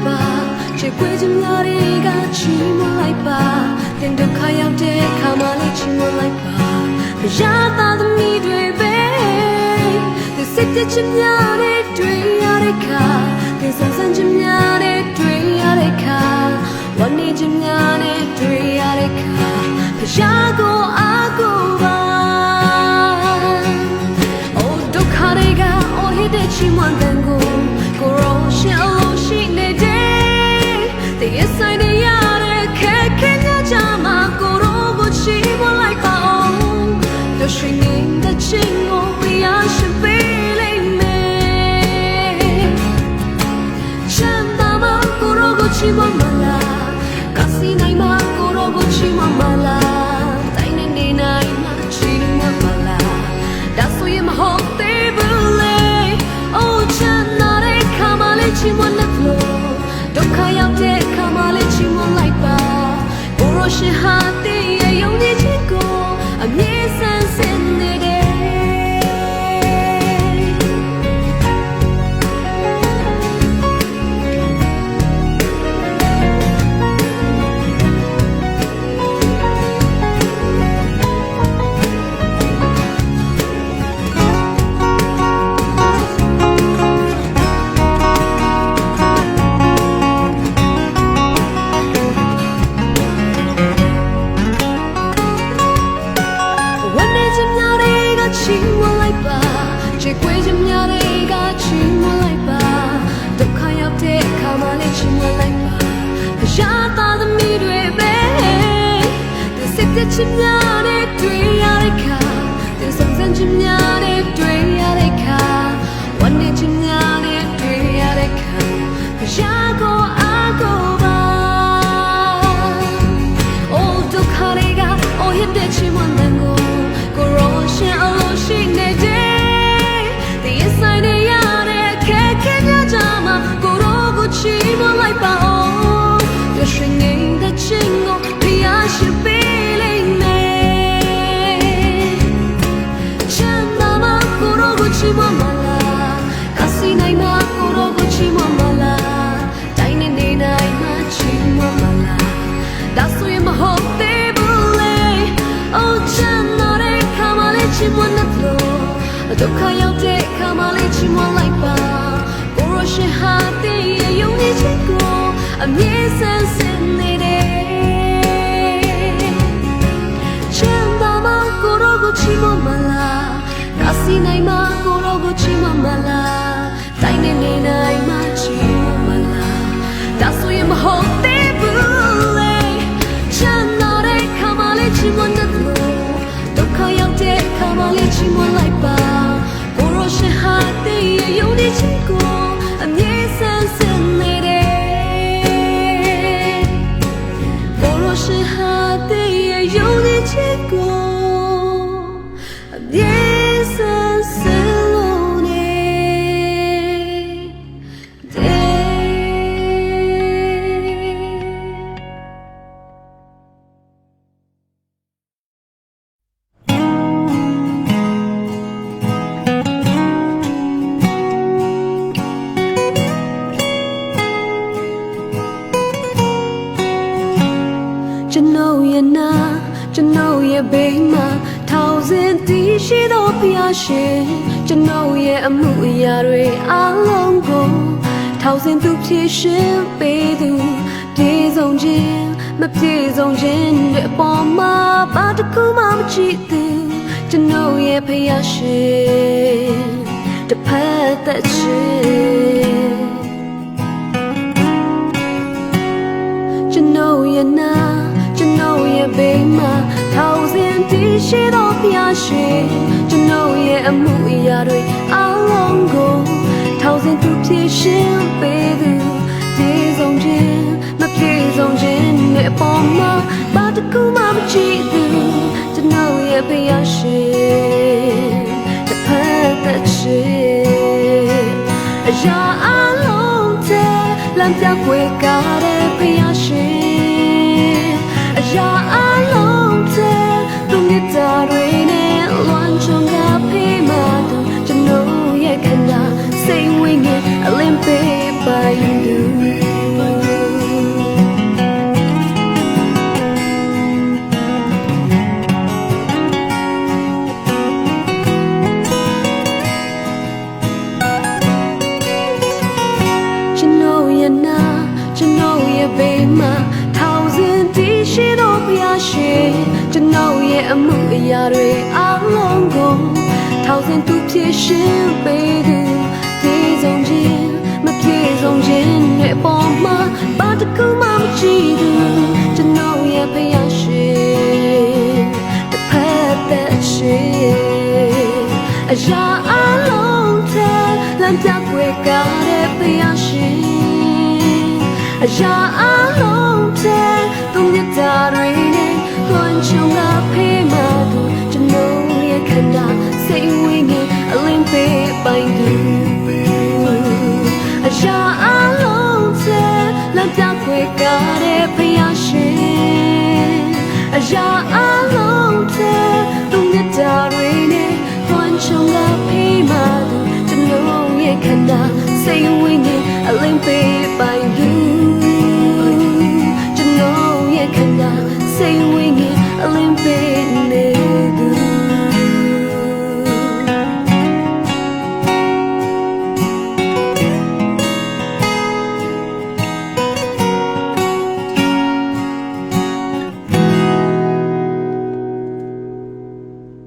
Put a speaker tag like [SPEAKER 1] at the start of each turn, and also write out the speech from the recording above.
[SPEAKER 1] ပါချစ်ခွေးချင်များတွေကချီးမွမ်းလိုက်ပါတင်ဒုက္ခရောက်တဲ့အခါမှလည်းချီးမွမ်းလိုက်ပါဘုရားသားသမီးတွေပဲသူစစ်တဲ့ချင်များနဲ့တွေ့ရတဲ့အခါသူဆောင်ဆန်းချင်များနဲ့တွေ့ရတဲ့အခါဝမ်းနေချင်များနဲ့တွေ့ရတဲ့အခါဘုရားကိုအားကိုးပါအိုဒုက္ခတွေကအိုဟစ်တဲ့ချီးမွမ်းတဲ့ကိုရောရှင်အလိုရှိနေတဲ့တည်ရဆိုင်နေရတဲ့ခက်ခဲကြမှာကိုရောကိုချီးမွမ်းလိုက်ပါအောင်တို့ရှိနေတဲ့ချင်းကိုဘုရားရှင်ပေးလိုက်မယ်ချမ်းသာမှာကိုရောကိုချီးမွမ်းမလားကစီနိုင်မှာကိုရောကိုချီးမွမ်းမလားတိုင်းနေနေနိုင်မှာချီးမွမ်းမလားဒါဆိုရင်မဟုတ်သေးဘူးလေအိုချမ်းသာတဲ့ခါမှလည်းချီးမွမ်းလက်လို့ဒုက္ခရောက်တဲ့ခါမှလည်းချီးမွမ်းလိုက်ပါကိုရောရှင်ဟာတည်ရဲ့ယုံကြည်ခြင်းကိုအမြဲဆန်းစစ်နေတယ်ချီးမွမ်းလိုက်ပါချစ်ခွေးချင်များတွေကချီးမွမ်းလိုက်ပါဒုက္ခရောက်တဲ့အခါမှလည်းချီးမွမ်းလိုက်ပါဘုရားသားသမီးတွေပဲသူစစ်တဲ့ချင်များနဲ့တွေ့ရတဲ့အခါသူဆောင်ဆန်းချင်များနဲ့တွေ့ရတဲ့အခါဝမ်းနေချင်များနဲ့တွေ့ရတဲ့အခါဘုရားကိုအားကိုးပါအိုဒုက္ခတွေကအိုဟစ်တဲ့ချီးမွမ်းတဲ့ကိုရောရှင်အလိုရှိနေတဲ့တည်ရဆိုင်နေရတဲ့ခက်ခဲကြမှာကိုရောကိုချီးမွမ်းလိုက်ပါအောင်ရရှိနေတဲ့ချင်းကိုဘုရားရှင်ပေးလိုက်မယ်ချမ်းသာမှာကိုရောကိုချီးမွမ်းမလားကစီနိုင်မှာကိုရောကိုချီးမွမ်းမလားတိုင်းနေနေနိုင်မှာချီးမွမ်းမလားဒါဆိုရင်မဟုတ်သေးဘူးလေအိုချမ်းချီးမွမ်းတဲ့လို့ဒုက္ခရောက်တဲ့အခါမှလည်းချီးမွမ်းလိုက်ပါကိုရောရှင်ဟာတည်ရဲ့ယုံကြည်ခြင်းကိုအမြဲဆန်းစစ်နေတယ်ချမ်းသာမှာကိုရောကိုချီးမွမ်းမလားကစီနိုင်မှာကိုရောကိုချီးမွမ်းမလားတိုင်းနေနေနိုင်မှာချီးမွမ်းမလားဒါဆိုရင်မဟုတ်သေးဘူးလေချမ်းသာတဲ့အခါမှလည်းချီးမွမ်းတဲ့လို့ဒုက္ခရောက်တဲ့ခါမှလည်းချီးမွမ်းလိုက်ပါကိုရောရှင်ဟာတည်ရဲ့ယုံကြည်ခြင်းကိုအမြဲဆန်းစစ်နေတယ်ကိုရောရှင်ဟာတည်ရဲ့ယုံကြည်ခြင်းကိုအမြဲဆန်းစစ်လို့နေတဲ့ကျွန်ုပ်ရဲ့နာကျွန်ုပ်ရဲ့ဘေးမှာထောင်စင်တည်ရှိသောဘုရားရှင်ကျွန်ုပ်ရဲ့အမှုအရာတွေအားလုံးကိုထောင်စင်သူဖြည့်ရှင်ပေးသူပြေဆုံးခြင်းမပြေဆုံးခြင်းတွေအပေါ်မှာဘာတစ်ခုမှမကြည့်သူကျွန်ုပ်ရဲ့ဘုရားရှင်တစ်ဖက်သက်ခြင်းကျွန်ုပ်ရဲ့နာကျွန်ုပ်ရဲ့ဘေးမှာထောင်စင်တည်ရှိသောဘုရားရှင်ကျွန်ုပ်ရဲ့အမှုအရာတွေအားလုံးကိုထောင်စင်သူဖြည့်ရှင်ပေးသူပြေဆုံးခြင်းမပြေဆုံးခြင်းနဲ့အပေါ်မှာဘာတစ်ခုမှမကြည့်သူကျွန်ုပ်ရဲ့ဘုရားရှင်တစ်ဖက်သက်ခြင်းအရာအားလုံးတဲ့လမ်းပြွယ်ကားတဲ့ဘုရားရှင်အရာအားလုံးတဲ့သူမြတ်တာတွေနဲ့လွမ်းချုံကဖေးမှတော့ကျွန်ုပ်ရဲ့ခန္ဓာစိတ်ဝိညာဉ်အလင်းပေးပါယူ ရာတွေအားလုံးကိုထောင်စင်သူဖြစ်ရှင်ပေးသူပြေဆုံးခြင်းမပြေဆုံးခြင်းနဲ့ပေါ်မှာဘာတစ်ခုမှမကြည့်သူကျွန်တော်ရဲ့ဖယားရှင်တစ်ဖက်သက်ရှင်အရာအလုံးထဲလမ်းပြွယ်ကားတဲ့ဖယားရှင်အရာအလုံးထဲသူမြတ်တာတွေနဲ့လွှမ်းခြုံကဖေးမှသူကျွန်တော်ရဲ့ခန္ဓာစိတ်ဝိညာဉ်အလင်းပေးပိုင်သူအရာအလုံးထဲလမ်းပြွယ်ကားတဲ့ဖယားရှင်အရာအလုံးထဲသူမြတ်တာတွေနဲ့လွှမ်းခြုံကဖေးမှသူကျွန်တော်ရဲ့ခန္ဓာစိတ်ဝိညာဉ်အလင်းပေးပိုင်